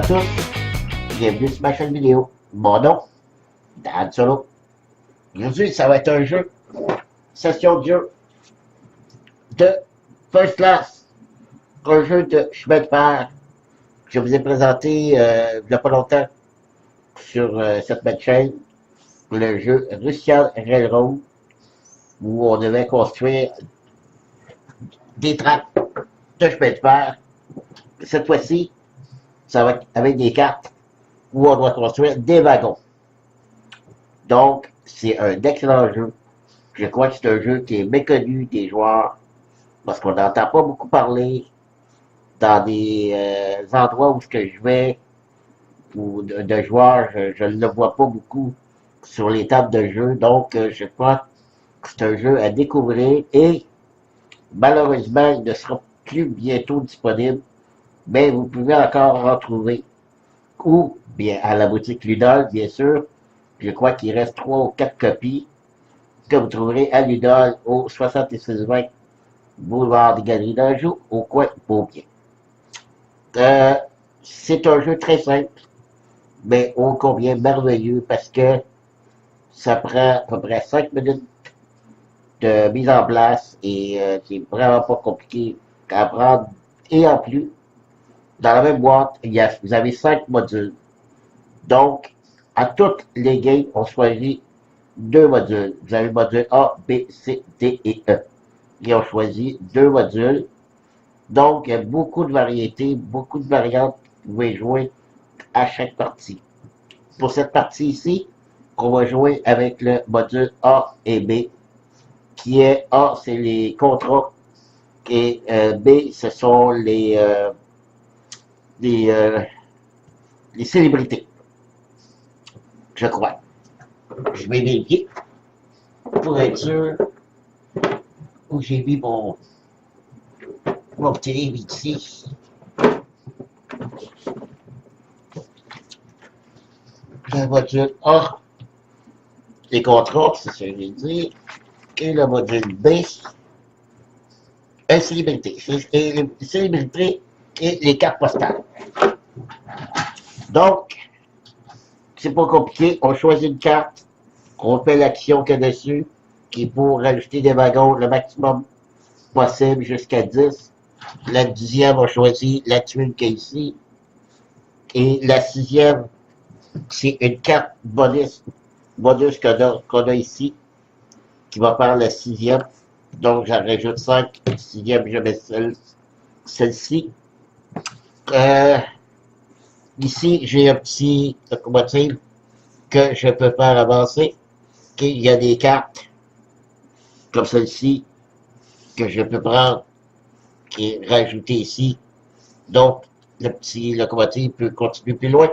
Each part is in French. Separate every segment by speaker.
Speaker 1: tous, bienvenue sur ma chaîne vidéo. Mon nom, Dan Solo. Aujourd'hui, ça va être un jeu, session de jeu de First Class, un jeu de chemin de fer que je vous ai présenté il n'y a pas longtemps sur cette même chaîne, le jeu Russian Railroad, où on devait construire des tracts de chemin de fer. Cette fois-ci, ça va être avec des cartes où on doit construire des wagons. Donc, c'est un excellent jeu. Je crois que c'est un jeu qui est méconnu des joueurs parce qu'on n'entend pas beaucoup parler dans des endroits où je vais ou de joueurs, je ne le vois pas beaucoup sur les tables de jeu. Donc, je crois que c'est un jeu à découvrir et malheureusement, il ne sera plus bientôt disponible, mais vous pouvez encore en trouver ou bien à la boutique Ludol, bien sûr. Je crois qu'il reste 3 ou 4 copies que vous trouverez à Ludol au 6620 Boulevard des Galeries d'Anjou, au coin Beaubien. C'est un jeu très simple, mais ô combien merveilleux parce que ça prend à peu près 5 minutes de mise en place et c'est vraiment pas compliqué à prendre. Et en plus, dans la même boîte, vous avez 5 modules. Donc, à toutes les games, on choisit 2 modules. Vous avez le module A, B, C, D et E. Et on choisit 2 modules. Donc, il y a beaucoup de variétés, beaucoup de variantes que vous pouvez jouer à chaque partie. Pour cette partie ici, on va jouer avec le module A et B, qui est A, c'est les contrats, et B, ce sont les, euh, les célébrités, je crois. Je vais vérifier pour être sûr où j'ai mis mon petit livre ici. Le module A, les contrats, c'est ce que je vais dire, et le module B, célébrité. Et les célébrités et les cartes postales. Donc, c'est pas compliqué, on choisit une carte, on fait l'action qu'il y a dessus, qui est pour rajouter des wagons le maximum possible jusqu'à 10. La 10e, on choisit la tuile qui est ici. Et la 6e, c'est une carte bonus qu'on a ici, qui va faire la 6e. Donc, j'en rajoute 5. 6e, je mets celle-ci. Ici, j'ai un petit locomotive que je peux faire avancer. Okay, il y a des cartes comme celle-ci que je peux prendre qui est rajoutée ici. Donc, le petit locomotive peut continuer plus loin.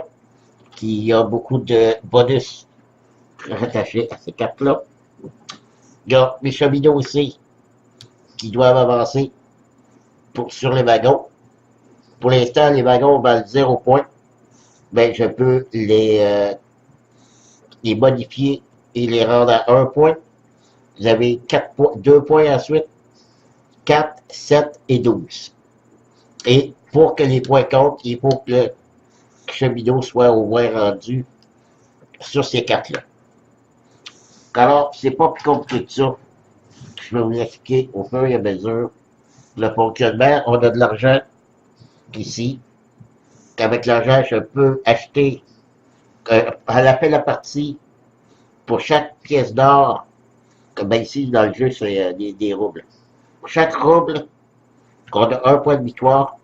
Speaker 1: Il y a beaucoup de bonus rattachés à ces cartes-là. Il y a mes cheminots aussi qui doivent avancer sur les wagons. Pour l'instant, les wagons valent 0 points. Ben, je peux les modifier et les rendre à 1 point. Vous avez 2 points ensuite, 4, 7 et 12. Et pour que les points comptent, il faut que le cheminot soit au moins rendu sur ces cartes-là. Alors, c'est pas plus compliqué que ça. Je vais vous expliquer au fur et à mesure le fonctionnement. On a de l'argent ici. Avec l'argent, je peux acheter à la fin de la partie, pour chaque pièce d'or, ben ici dans le jeu, c'est des roubles. Pour chaque rouble, on a 1 point de victoire,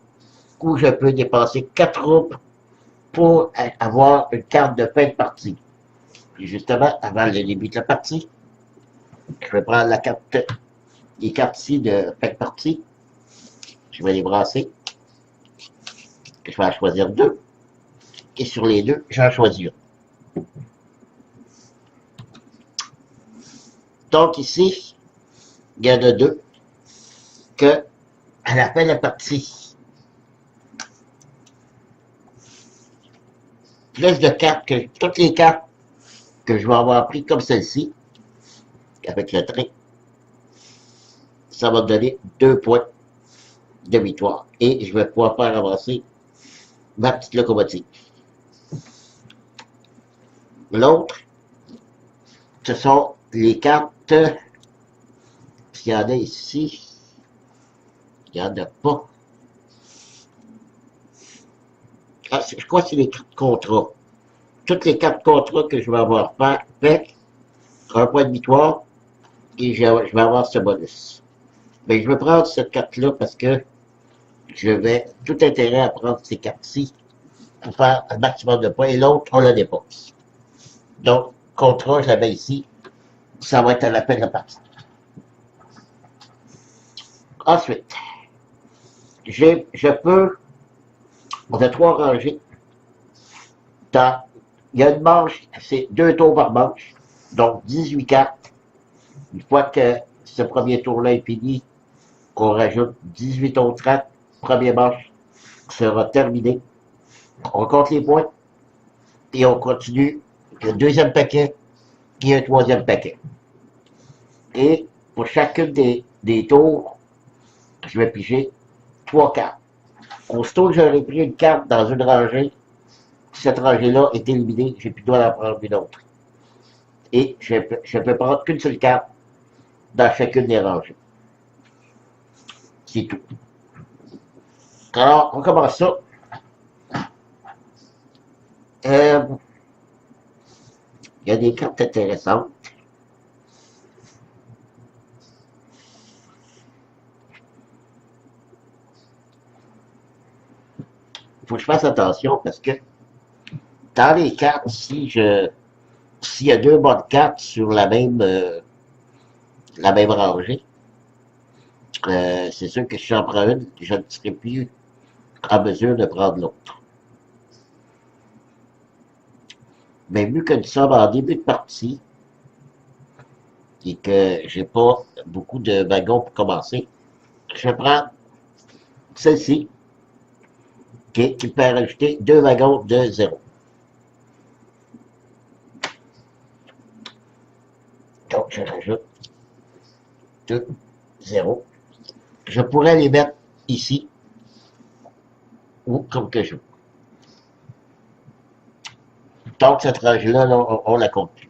Speaker 1: où je peux dépenser 4 roubles pour avoir une carte de fin de partie. Puis justement, avant le début de la partie, je vais prendre les cartes ici de fin de partie. Je vais les brasser. Je vais en choisir 2. Et sur les 2, j'en choisis une. Donc ici, il y en a 2 que, à la fin de la partie, plus de cartes que toutes les cartes que je vais avoir pris comme celle-ci, avec le train, ça va me donner 2 points de victoire. Et je vais pouvoir faire avancer ma petite locomotive. L'autre, ce sont les cartes. S'il y en a ici, il n'y en a pas. Ah, je crois que c'est les cartes contrat. Toutes les cartes contrat que je vais avoir fait, un point de victoire, et je vais avoir ce bonus. Mais je vais prendre cette carte-là parce que je vais tout intérêt à prendre ces cartes-ci pour faire un maximum de points, et l'autre, on la dépose. Donc, contrat, je la mets ici. Ça va être à la peine de partie. Ensuite, je peux, on a 3 rangées. Il y a une manche, c'est 2 tours par manche, donc 18 cartes. Une fois que ce premier tour-là est fini, on rajoute 18 autres cartes. Premier manche sera terminé. On compte les points et on continue le deuxième paquet et un troisième paquet. Et pour chacune des tours, je vais piger 3 cartes. Aussitôt que j'aurai pris une carte dans une rangée, cette rangée-là est éliminée, j'ai plus le droit d'en prendre une autre. Et je ne peux prendre qu'une seule carte dans chacune des rangées. C'est tout. Alors, on commence ça. Il y a des cartes intéressantes. Il faut que je fasse attention parce que dans les cartes, s'il y a 2 bonnes cartes sur la même rangée, c'est sûr que si j'en prends une, je ne serai plus en mesure de prendre l'autre. Mais vu que nous sommes en début de partie et que j'ai pas beaucoup de wagons pour commencer, je prends celle-ci qui peut rajouter 2 wagons de 0. Donc je rajoute 2, 0. Je pourrais les mettre ici ou comme que je veux. Donc cette rangée-là, on la compte plus.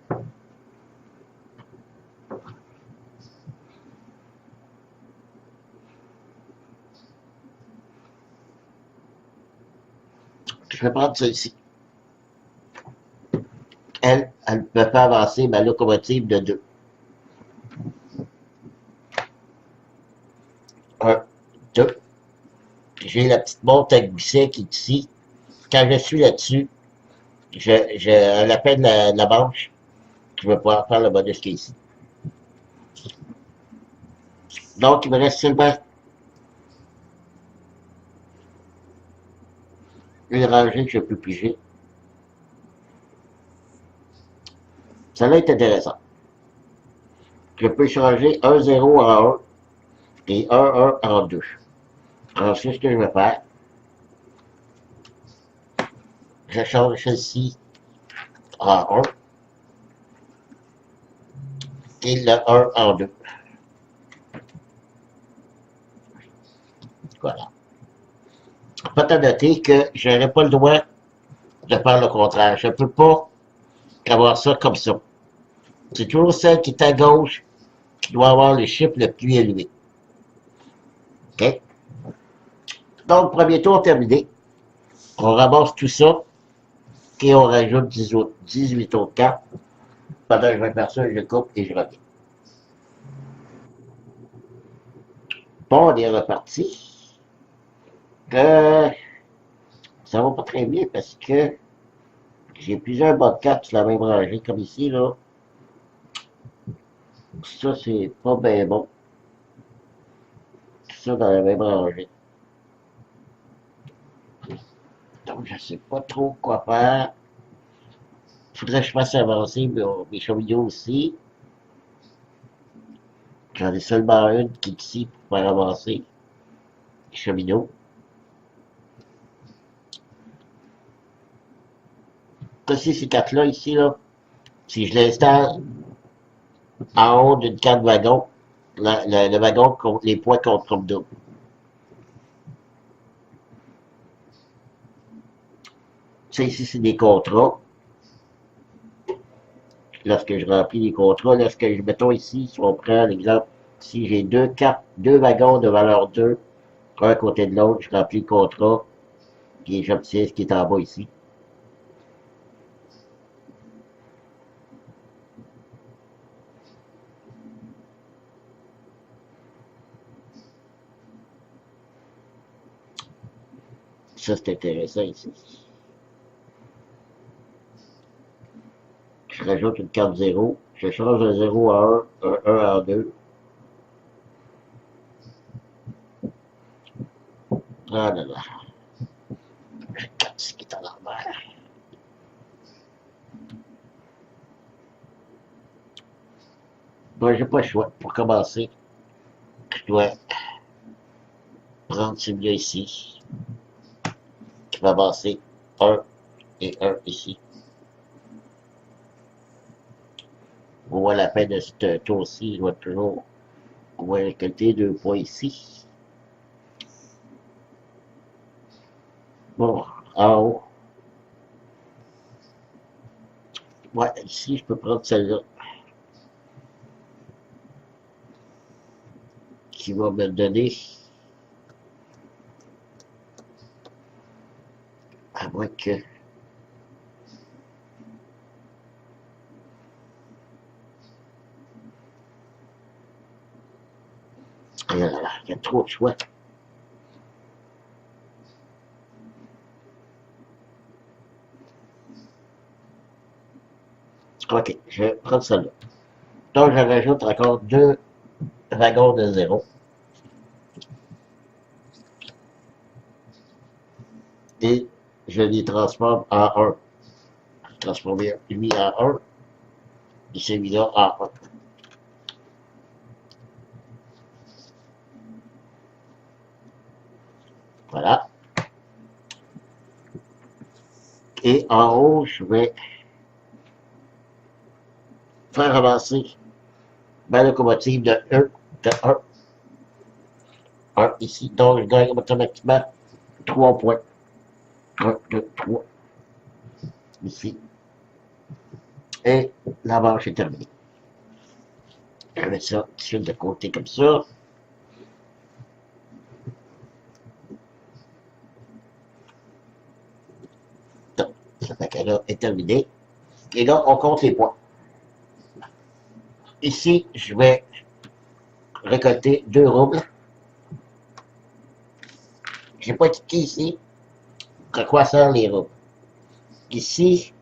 Speaker 1: Je vais prendre celle-ci. Elle me fait avancer ma locomotive de 2. 1, 2. J'ai la petite montre à glisser qui est ici. Quand je suis là-dessus, à la peine la manche, je vais pouvoir faire le bonus qui est ici. Donc, il me reste seulement une rangée que je peux piger. Ça va être intéressant. Je peux changer 1, 0 en 1 et 1, 1 en 2. Alors, c'est ce que je vais faire. Je change celle-ci en 1 et le 1 en 2. Voilà. Faut à noter que je n'aurai pas le droit de faire le contraire. Je ne peux pas avoir ça comme ça. C'est toujours celle qui est à gauche qui doit avoir le chiffre le plus élevé. OK? Donc, premier tour terminé. On ramasse tout ça et on rajoute 18 autres cartes. Pendant que je vais faire ça, je coupe et je reviens. Bon, on est reparti. Ça va pas très bien parce que j'ai plusieurs bonnes cartes sur la même rangée comme ici, là. Ça, c'est pas bien bon. Tout ça dans la même rangée. Donc, je sais pas trop quoi faire. Faudrait que je fasse avancer mes cheminots aussi. J'en ai seulement une qui est ici pour faire avancer les cheminots. Voici ces cartes-là, ici, là. Si je l'installe en haut d'une carte wagon, le wagon compte les points comptent comme double. Ça ici, c'est des contrats. Lorsque je remplis les contrats, mettons ici, si on prend l'exemple, si j'ai deux wagons de valeur 2, un à côté de l'autre, je remplis le contrat, puis j'obtiens ce qui est en bas ici. Ça, c'est intéressant ici. Je rajoute une carte 0. Je change un 0 à 1, un 1 à 2. Ah là là. Je regarde ce qui est en l'envers. Bon, j'ai pas le choix. Pour commencer, je dois prendre celui-là ici, qui va avancer 1 et 1 ici. On voit la peine de ce tour-ci, je dois toujours récolter 2 points ici. Bon, en haut. Ouais, ici, je peux prendre celle-là. Qui va me donner, à moins que... Ah là là, il y a trop de choix. Ok, je vais prendre celle-là. Donc, je rajoute encore 2 wagons de 0. Et je les transforme en 1. Transformer lui en 1 et celui-là en 1. Voilà. Et en haut, je vais faire avancer ma locomotive de 1 ici. Donc, je gagne automatiquement 3 points. 1, 2, 3. Ici. Et la manche est terminée. Je vais mettre ça sur de côté comme ça. Donc, cette attaque-là est terminée. Et là, on compte les points. Ici, je vais récolter 2 roubles. Je n'ai pas cliqué ici. À quoi servent les roubles? Ici,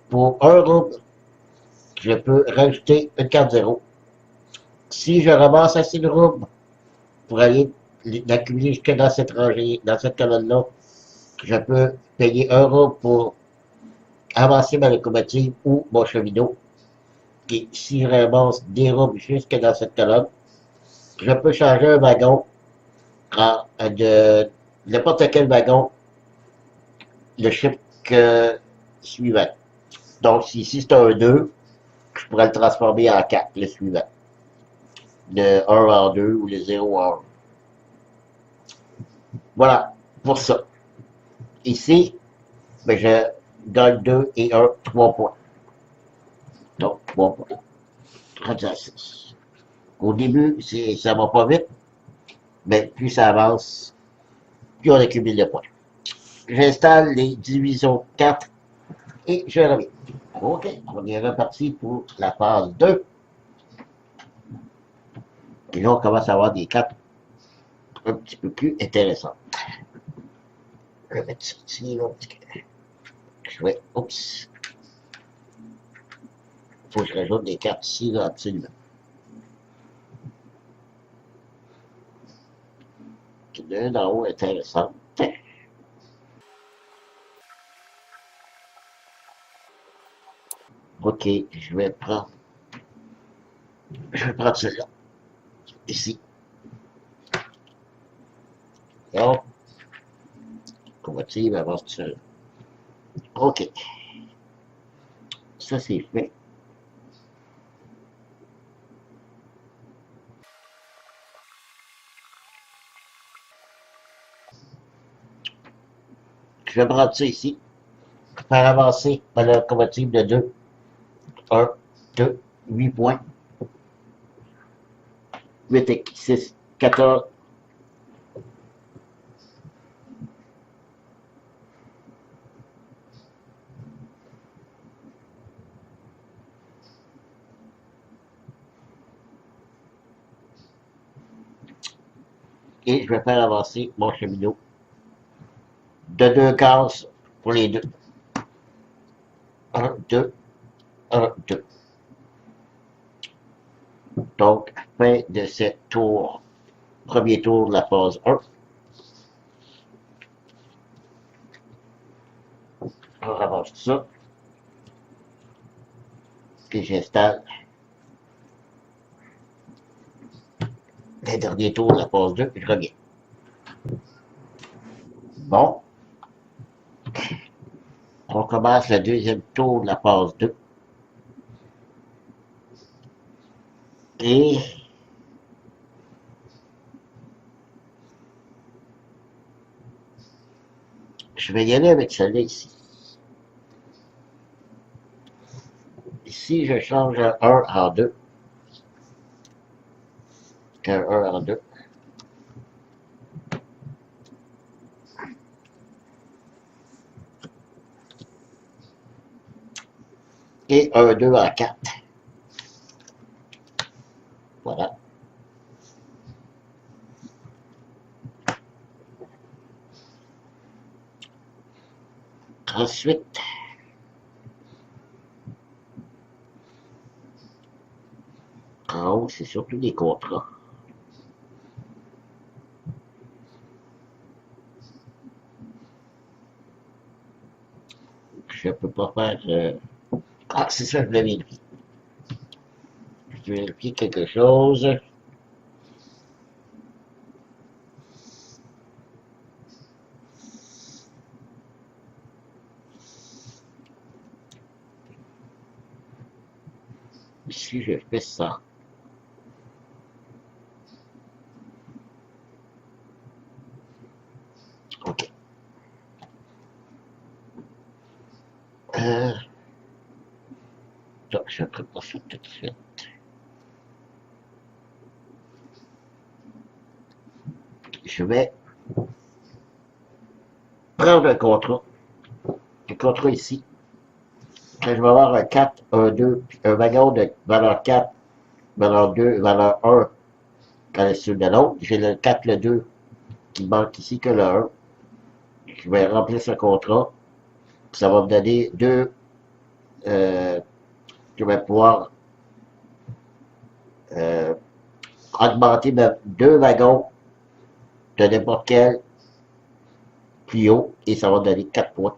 Speaker 1: pour 1 rouble, je peux rajouter une carte 0. Si je ramasse assez de roubles pour aller l'accumuler jusque dans cette rangée, dans cette colonne-là, je peux payer 1 rouble pour avancer ma locomotive ou mon cheminot. Et si je ramasse des roubles jusque dans cette colonne, je peux changer un wagon de n'importe quel wagon, le chiffre suivant. Donc, si ici c'est un 2, je pourrais le transformer en 4, le suivant. Le 1 en 2 ou le 0 en 1. Voilà, pour ça. Ici, ben, je gagne 2 et 1, 3 points. Donc, 3 points. 36. Au début, ça va pas vite, mais plus ça avance, plus on accumule de points. J'installe les divisions 4 et je reviens. Ok, on est reparti pour la phase 2. Et là, on commence à avoir des cartes un petit peu plus intéressantes. Je vais mettre ça ici, là, parce que je vais... Oups. Il faut que je rajoute des cartes ici, là, absolument. L'un d'en haut intéressant. Ok, je vais prendre celui-là, ici. Donc, combative avance tout seul. Ok, ça c'est fait. Je vais prendre ça ici. faire avancer ma locomotive de 2. 1, 2, 8 points. 8 et 6, 14. Et je vais faire avancer mon cheminot de 2 cases pour les deux. 1, 2, 1, 2. Donc, fin de ce tour. Premier tour de la phase 1. On ramasse tout ça. Puis j'installe le dernier tour de la phase 2. Je reviens. Bon. On commence le deuxième tour de la phase 2. Et je vais y aller avec celle-là ici. Ici, je change un 1 en 2. Un 1 en 2. Et un 2 en 4. Voilà. Ensuite, en haut, c'est surtout des contrats. Je ne peux pas faire... Ah, c'est ça, je voulais vérifier. Je vais vérifier quelque chose. Si je fais ça. OK. Donc, je ne ferai pas ça tout de suite. Je vais prendre un contrat. Un contrat ici. Je vais avoir un 4, un 2, puis un wagon de valeur 4, valeur 2, valeur 1 à la suite de l'autre. J'ai le 4, le 2 qui manque ici que le 1. Je vais remplir ce contrat. Ça va me donner 2. Je vais pouvoir augmenter 2 wagons de n'importe quel plus haut et ça va me donner 4 points.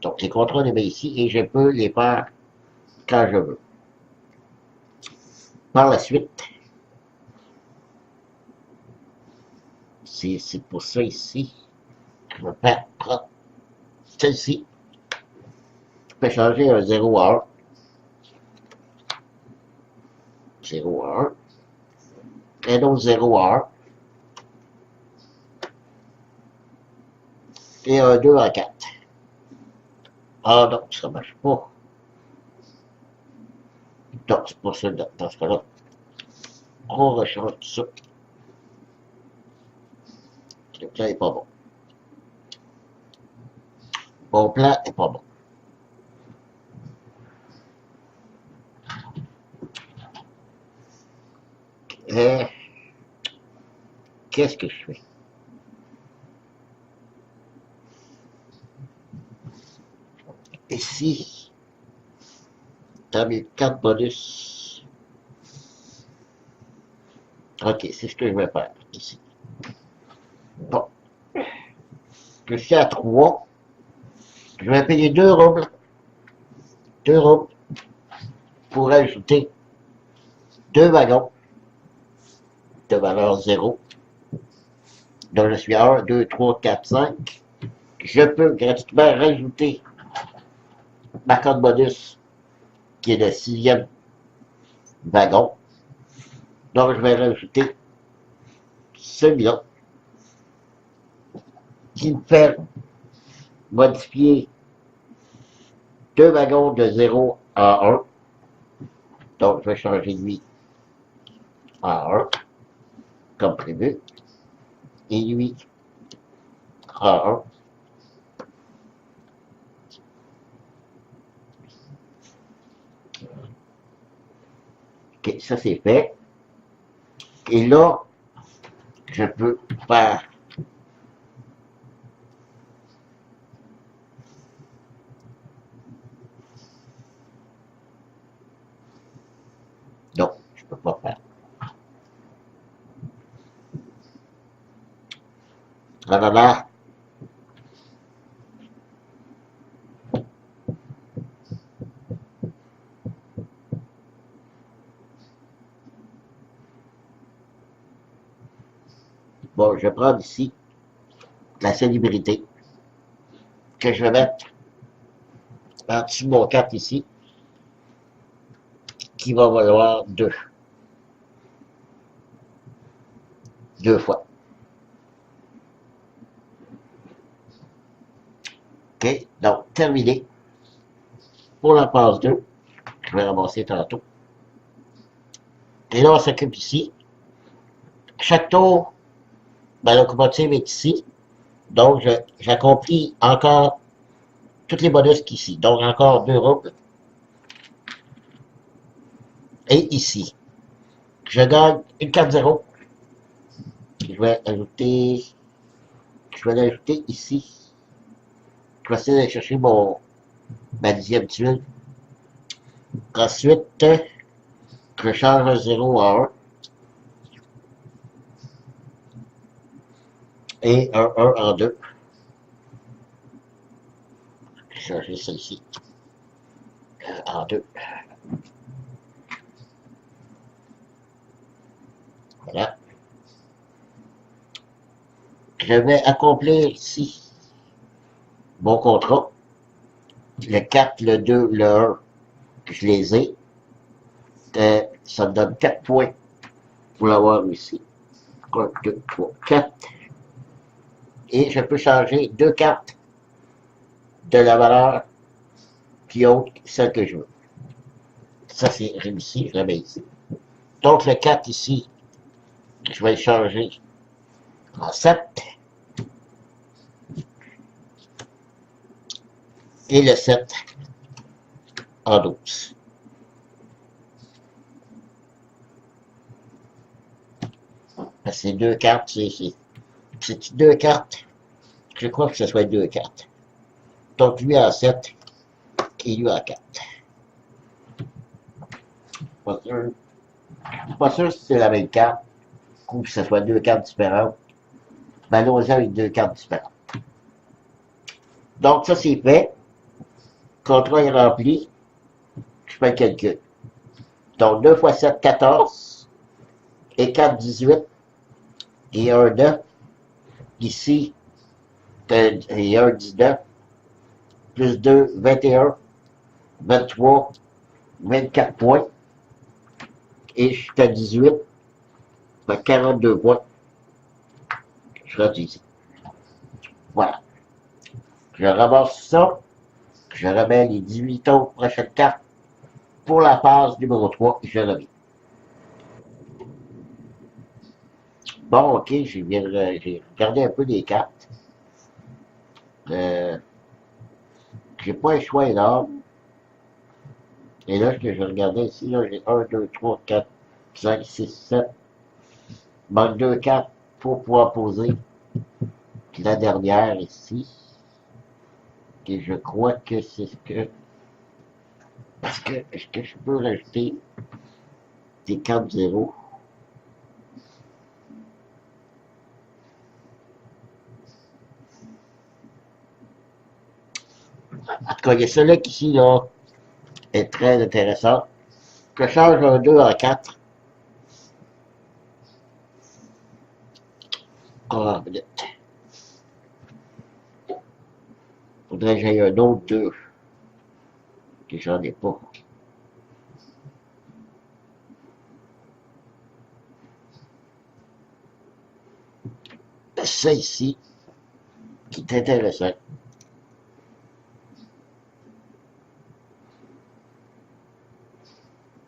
Speaker 1: Donc les contrats les mets ici et je peux les faire quand je veux. Par la suite, c'est pour ça ici, je vais prendre celle-ci. Je peux changer un 0 à 1. 0 à 1. Un autre 0 à 1. Et un 2 à 4. Ah non, ça ne marche pas. Non, c'est pas ça dans ce cas-là. On rechange tout ça. Le plan n'est pas bon. Mon plan n'est pas bon. Qu'est-ce que je fais? Ici, dans mes 4 bonus. Ok, c'est ce que je vais faire ici. Bon. Je suis à 3. Je vais payer 2 roubles. 2 roubles pour ajouter 2 wagons de valeur 0. Donc je suis à 1, 2, 3, 4, 5. Je peux gratuitement rajouter ma code bonus qui est le 6e wagon. Donc je vais rajouter celui-là qui me fait modifier deux wagons de 0 à 1. Donc, je vais changer lui à 1, comme prévu. Et lui à 1. Ok, ça c'est fait. Et là, je peux faire non, je peux pas faire. Ah là là. Bon, je vais prendre ici la célébrité que je vais mettre en dessous de mon 4 ici, qui va valoir 2. Deux fois. OK, donc terminé pour la passe 2. Je vais ramasser tantôt. Et là, on s'occupe ici. Chaque tour, ma locomotive est ici. Donc, j'accomplis encore tous les bonus qu'ici. Donc, encore 2 roubles. Et ici, je gagne une carte 0. Je vais ajouter, je vais l'ajouter ici. Je vais essayer d'aller chercher ma 10e tuile. Ensuite, je change un 0 à 1. Et un 1 en 2. Je vais changer ça ici. En 2. Voilà. Je vais accomplir ici mon contrat. Le 4, le 2, le 1, je les ai. Ça me donne 4 points pour l'avoir ici. 1, 2, 3, 4. Et je peux changer 2 cartes de la valeur qui est autre que celle que je veux. Ça, c'est réussi, je la mets ici. Donc, le 4 ici, je vais le changer en 7. Et le 7 en 12. C'est 2 cartes, c'est 2 cartes. Je crois que ce soit 2 cartes. Donc, lui en 7 et lui en 4. Pas sûr. Pas sûr si c'est la même carte ou que ce soit 2 cartes différentes. Ben, allons-y avec 2 cartes différentes. Donc, ça, c'est fait. Le contrat est rempli. Je fais le calcul. Donc, 2 fois 7, 14. Et 4, 18. Et 1, 9. Ici, et 1, 19. Plus 2, 21. 23. 24 points. Et je suis à 18. 42 points. Je rentre ici. Voilà. Je ramasse ça. Je remets les 18 autres prochaines cartes pour la phase numéro 3. Je reviens. Bon, ok, j'ai regardé un peu les cartes. Euh, j'ai pas un choix énorme. Et là, ce que je regardais ici, là, j'ai 1, 2, 3, 4, 5, 6, 7. Il manque 2 cartes pour pouvoir poser la dernière ici. Et je crois que c'est ce que... Parce que, est-ce que je peux rajouter des cartes 0? En tout cas, il y a celui qui ici, là, est très intéressant. Je change un 2 en 4. Ah, minute. Faudrait que j'aille un autre 2. Que j'en ai pas. Ça ici, qui est intéressant.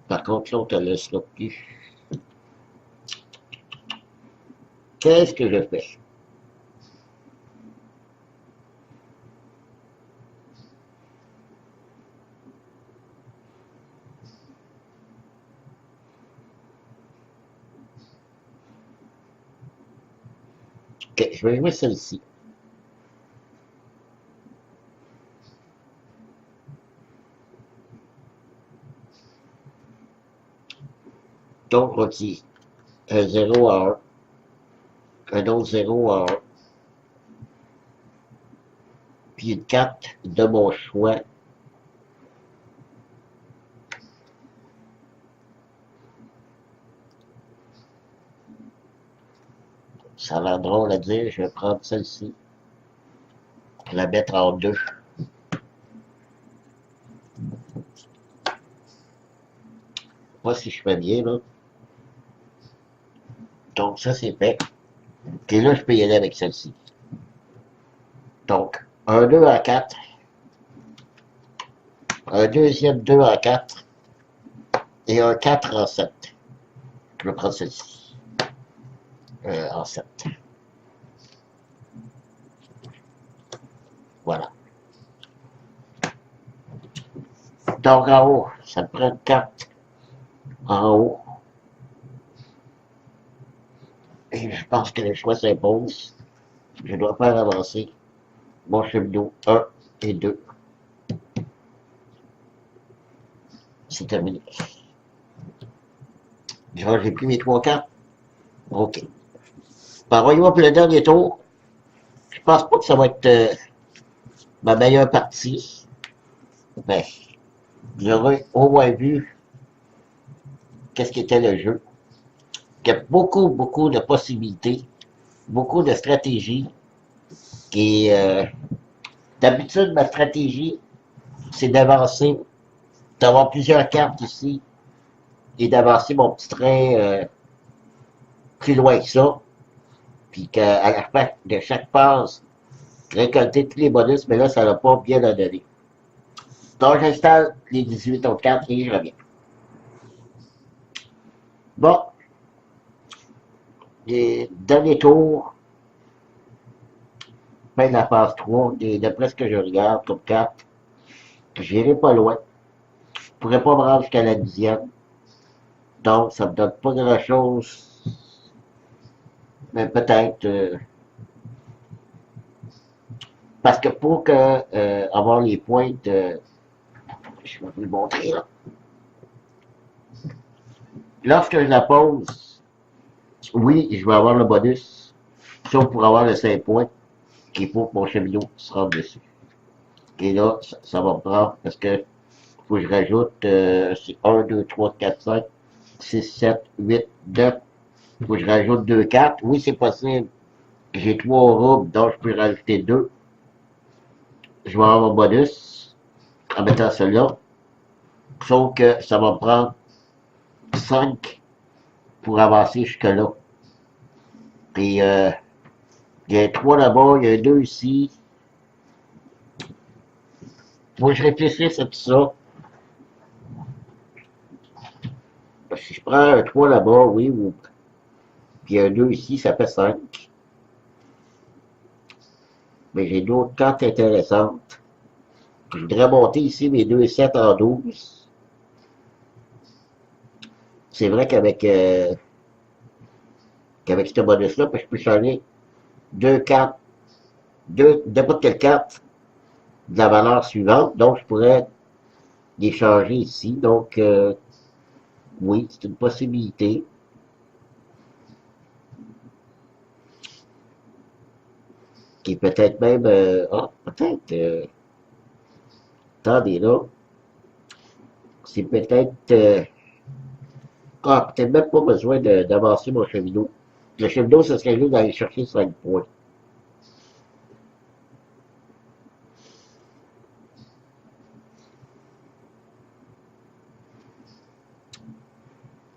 Speaker 1: Par contre, l'autre, elle ne laissera plus. Qu'est-ce que je fais? Ok, je vais jouer celle-ci. Donc, on dit un 0 à 1, un autre 0 à 1, puis une carte de mon choix. Ça a l'air drôle à dire, je vais prendre celle-ci, la mettre en deux. Pas si je fais bien, là. Donc, ça, c'est fait. Et là, je peux y aller avec celle-ci. Donc, un 2 à 4, un deuxième 2 à 4 et un 4 en 7. Je vais prendre celle-ci. En 7. Voilà. Donc, en haut, ça me prend une carte en haut. Et je pense que le choix s'impose. Je dois faire avancer mon cheminot 1 et 2. C'est terminé. J'ai pris mes 3 cartes. OK. Ben, voyons pour le dernier tour. Je pense pas que ça va être ma meilleure partie. Mais j'aurais au moins vu qu'est-ce qu'était le jeu. Il y a beaucoup, beaucoup de possibilités, beaucoup de stratégies. Et d'habitude, ma stratégie, c'est d'avancer, d'avoir plusieurs cartes ici et d'avancer mon petit train plus loin que ça. Puis qu'à la fin de chaque passe, récolter tous les bonus, mais là, ça n'a pas bien donné. Donc, j'installe les 18 autres cartes et je reviens. Bon, les derniers tours, fin de la phase 3, et d'après ce que je regarde comme carte, j'irai pas loin. Je pourrais pas me rendre jusqu'à la 10e. Donc, ça me donne pas grand-chose. Mais peut-être... parce que pour que, avoir les points de... Je vais vous le montrer, là. Lorsque je la pose, oui, je vais avoir le bonus. Sauf pour avoir le 5 points, qu'il faut que mon cheminot se rende dessus. Et là, ça va me prendre, parce que faut que je rajoute, c'est 1, 2, 3, 4, 5, 6, 7, 8, 9. Faut que je rajoute 2 cartes. Oui, c'est possible. J'ai 3 roubles, donc je peux rajouter 2. Je vais avoir mon bonus en mettant celui-là. Sauf que ça va me prendre 5 pour avancer jusque-là. Et il y a 3 là-bas, il y a 2 ici. Faut que je réfléchisse à tout ça. Si je prends un 3 là-bas, oui, ou puis un 2 ici, ça fait 5. Mais j'ai d'autres cartes intéressantes. Je voudrais monter ici mes 2 7 en 12. C'est vrai qu'avec ce bonus-là, je peux changer 2 cartes, n'importe quelle carte de la valeur suivante. Donc, je pourrais les changer ici. Donc, oui, c'est une possibilité. Qui est peut-être même... peut-être... attendez là. C'est peut-être... peut-être même pas besoin d'avancer mon cheminot. Le cheminot, ce serait juste d'aller chercher 5 points.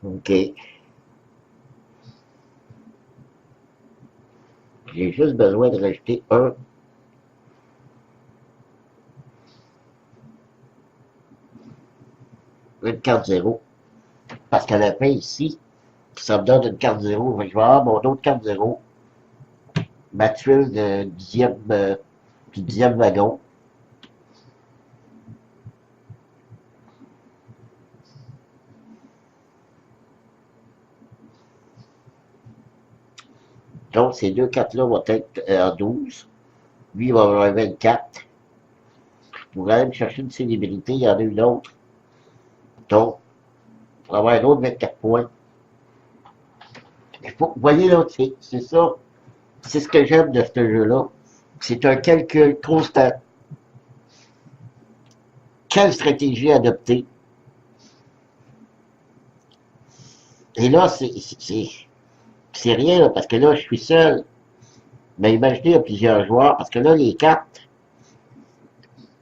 Speaker 1: OK. J'ai juste besoin de rajouter une carte 0. Parce qu'à la fin, ici, ça me donne une carte 0. Je vais avoir mon autre carte 0. Ma tuile du dixième wagon. Donc, ces deux cartes-là vont être en 12. Lui, il va avoir un 24. Je pourrais aller me chercher une célébrité. Il y en a une autre. Donc, pour avoir un autre 24 points. Vous voyez, là, c'est ça. C'est ce que j'aime de ce jeu-là. C'est un calcul constant. Quelle stratégie adopter? Et là, c'est rien, là, parce que là, je suis seul. Mais imaginez, il y a plusieurs joueurs, parce que là, les cartes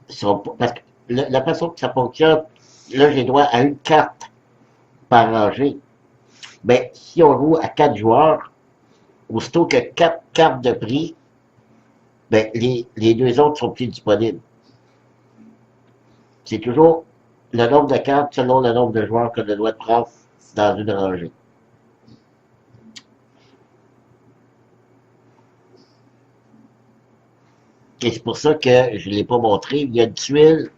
Speaker 1: sont pas, parce que la façon que ça fonctionne, là, j'ai droit à une carte par rangée. Mais si on joue à 4 joueurs, aussitôt que 4 cartes de prix, ben, les deux autres sont plus disponibles. C'est toujours le nombre de cartes selon le nombre de joueurs que je dois prendre dans une rangée. Et c'est pour ça que je ne l'ai pas montré. Il y a une tuile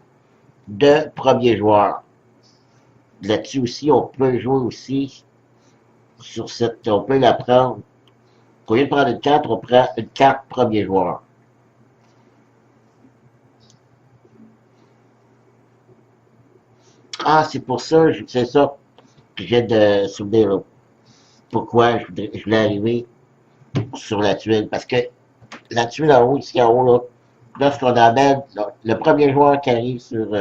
Speaker 1: de premier joueur. Là-dessus aussi, on peut jouer aussi sur cette. On peut la prendre. Au lieu de prendre une carte, on prend une carte premier joueur. Ah, c'est pour ça, c'est ça que j'ai de souvenir là. Pourquoi je voulais arriver sur la tuile. Parce que la tuile en haut, ici en haut, là, lorsqu'on amène le premier joueur qui arrive sur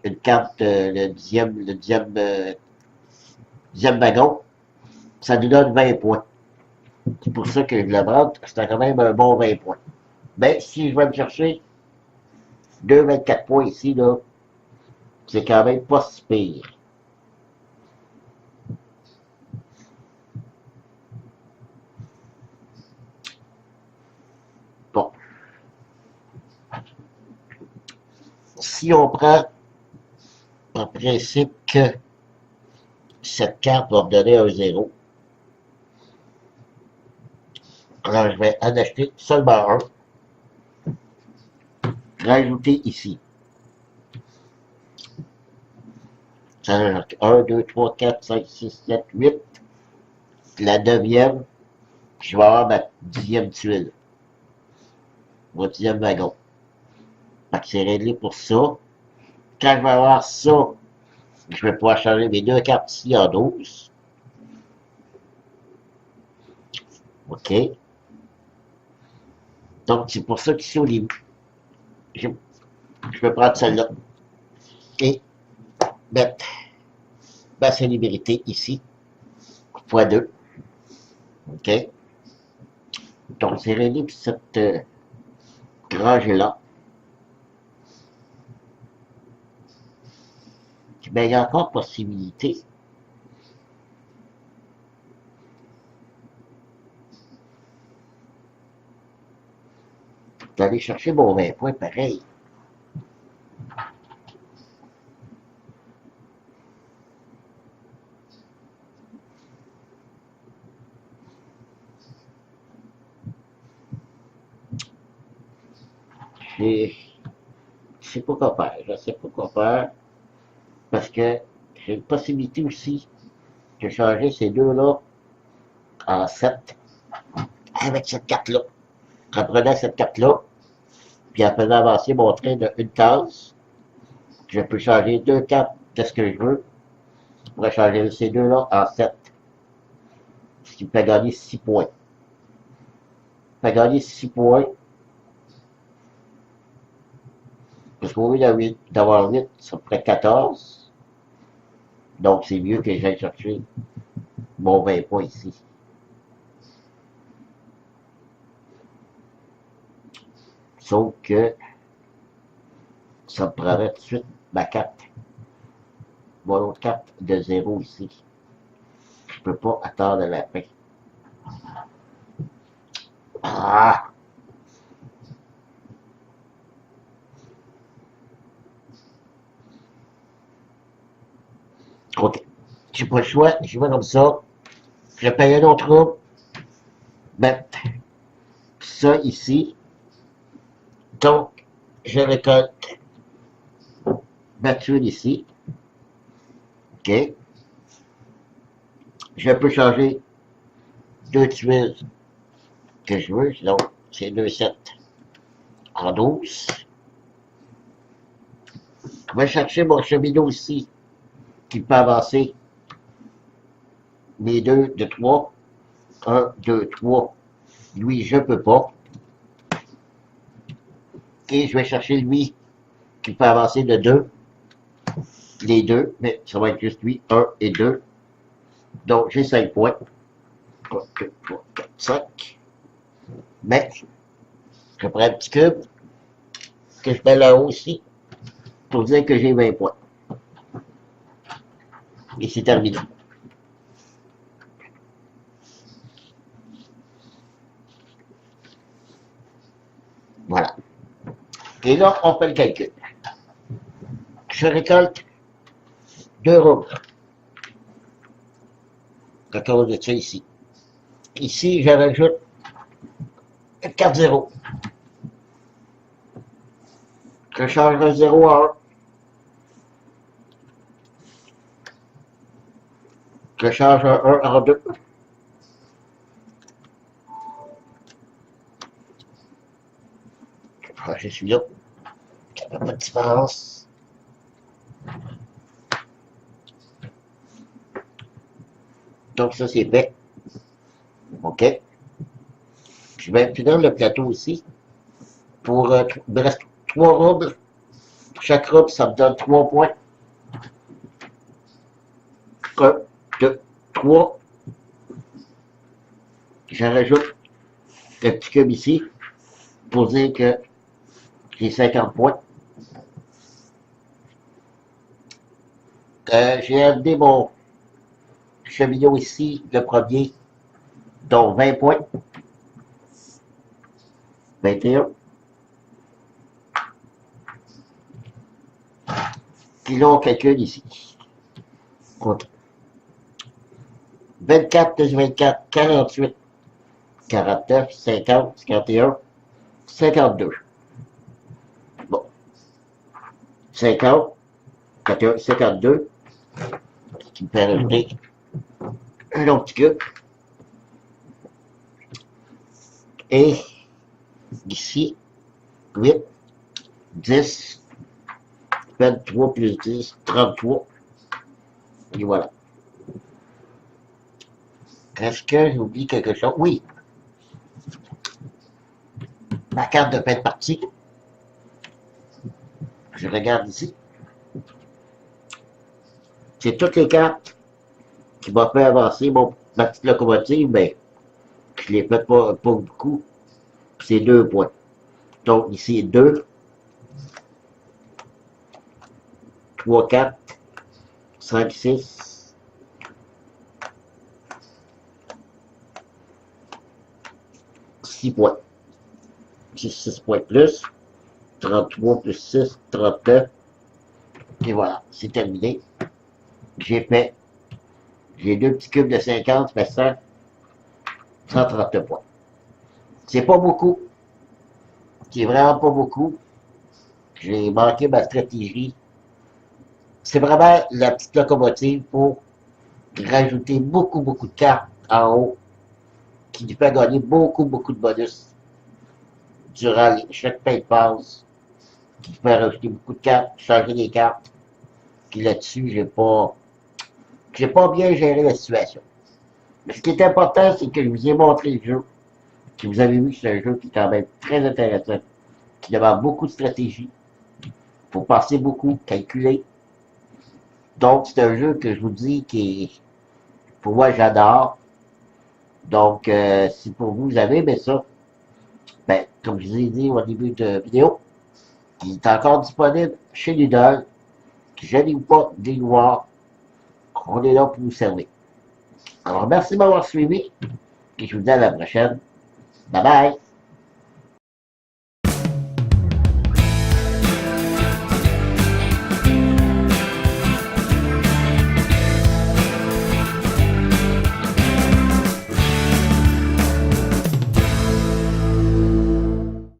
Speaker 1: une carte, dixième wagon, ça nous donne 20 points. C'est pour ça que je le vends, c'était quand même un bon 20 points. Mais si je vais me chercher 2,24 points ici, là, c'est quand même pas si pire. Bon. Si on prend en principe que cette carte va me donner un 0, alors je vais en acheter seulement un. Rajouter ici. Ça en 1, 2, 3, 4, 5, 6, 7, 8. La neuvième, je vais avoir ma dixième tuile. Mon dixième wagon. Fait que c'est réglé pour ça. Quand je vais avoir ça, je vais pouvoir changer mes deux cartes ici en 12. OK. Donc, c'est pour ça qu'ici, au début, je vais prendre celle-là. Et mettre ma célébrité ici, fois 2. OK. Donc, c'est réglé pour cette rangée-là. Ben, il y a encore possibilité d'aller chercher mon 20 points pareil. Je sais pas quoi faire. Je sais pas quoi faire. Parce que j'ai une possibilité aussi de changer ces deux-là en 7 avec cette carte-là. En prenant cette carte-là, puis en faisant avancer mon train d'une case, je peux changer deux cartes de ce que je veux. Je pourrais changer ces deux-là en 7. Ce qui me fait gagner 6 points. Ça fait gagner 6 points. Parce qu'au lieu d'avoir 8, ça ferait 14. Donc c'est mieux que j'aille chercher mon 20 points ici. Sauf que ça me prendrait tout de suite ma carte. Mon autre carte de 0 ici. Je peux pas attendre la fin. Ah! OK. j'ai pas le choix, j'y vais comme ça. Je paye un autre trouble. Mettre ça ici. Donc, je récolte ma tuile ici. OK. Je peux changer deux tuiles que je veux. Donc, c'est 2,7 en 12. Je vais chercher mon cheminot ici qui peut avancer mes deux de 3. 1, 2, 3. Lui, je peux pas. Et je vais chercher lui qui peut avancer de 2. Les deux, mais ça va être juste lui, 1 et 2. Donc, j'ai 5 points. 1, 2, 3, 4, 5. Mais, je prends un petit cube que je mets là-haut aussi pour dire que j'ai 20 points. Et c'est terminé. Voilà. Et là, on fait le calcul. Je récolte 2 roubles. À cause de ça ici. Ici, je rajoute 4 zéros. Je change un 0 à 1. Je change un 1 en 2. Je suis là. Il n'y a pas de différence. Donc ça c'est fait. OK. Je vais finir le plateau aussi. Pour il me reste 3 roubles. Chaque rouble, ça me donne 3 points. 1, 2, 3. Je rajoute le petit cube ici pour dire que j'ai 50 points. J'ai amené mon cheminot ici, le premier, dont 20 points. 21. Puis là, on calcule ici. 24 plus 24, 48, 49, 50, 51, 52. Bon. 50, 51, 52. Ce qui me fait rajouter un autre petit cube. Et ici, 8, 10, 23 plus 10, 33. Et voilà. Est-ce que j'oublie quelque chose? Oui. Ma carte de fin de partie. Je regarde ici. C'est toutes les cartes qui m'ont fait avancer ma petite locomotive, mais je ne les fais pas beaucoup. C'est 2 points. Donc ici, 2, 3, 4, 5, 6, 6 points. 6 points plus. 33 plus 6, 39. Et voilà, c'est terminé. J'ai deux petits cubes de 50, ça fait 100, 130 points. C'est pas beaucoup. C'est vraiment pas beaucoup. J'ai manqué ma stratégie. C'est vraiment la petite locomotive pour rajouter beaucoup de cartes en haut qui lui fait gagner beaucoup de bonus durant chaque fin de phase, qui fait rajouter beaucoup de cartes, changer les cartes. Puis là-dessus, j'ai pas bien géré la situation. Mais ce qui est important, c'est que je vous ai montré le jeu. Que vous avez vu que c'est un jeu qui est quand même très intéressant, qui demande beaucoup de stratégie. Il faut penser beaucoup, calculer. Donc, c'est un jeu que je vous dis qui est, pour moi, j'adore. Donc, si pour vous, vous avez aimé ça, ben, comme je vous ai dit au début de vidéo, il est encore disponible chez Lidl. Gênez ou pas, des noirs, on est là pour vous servir. Alors, merci de m'avoir suivi et je vous dis à la prochaine. Bye bye!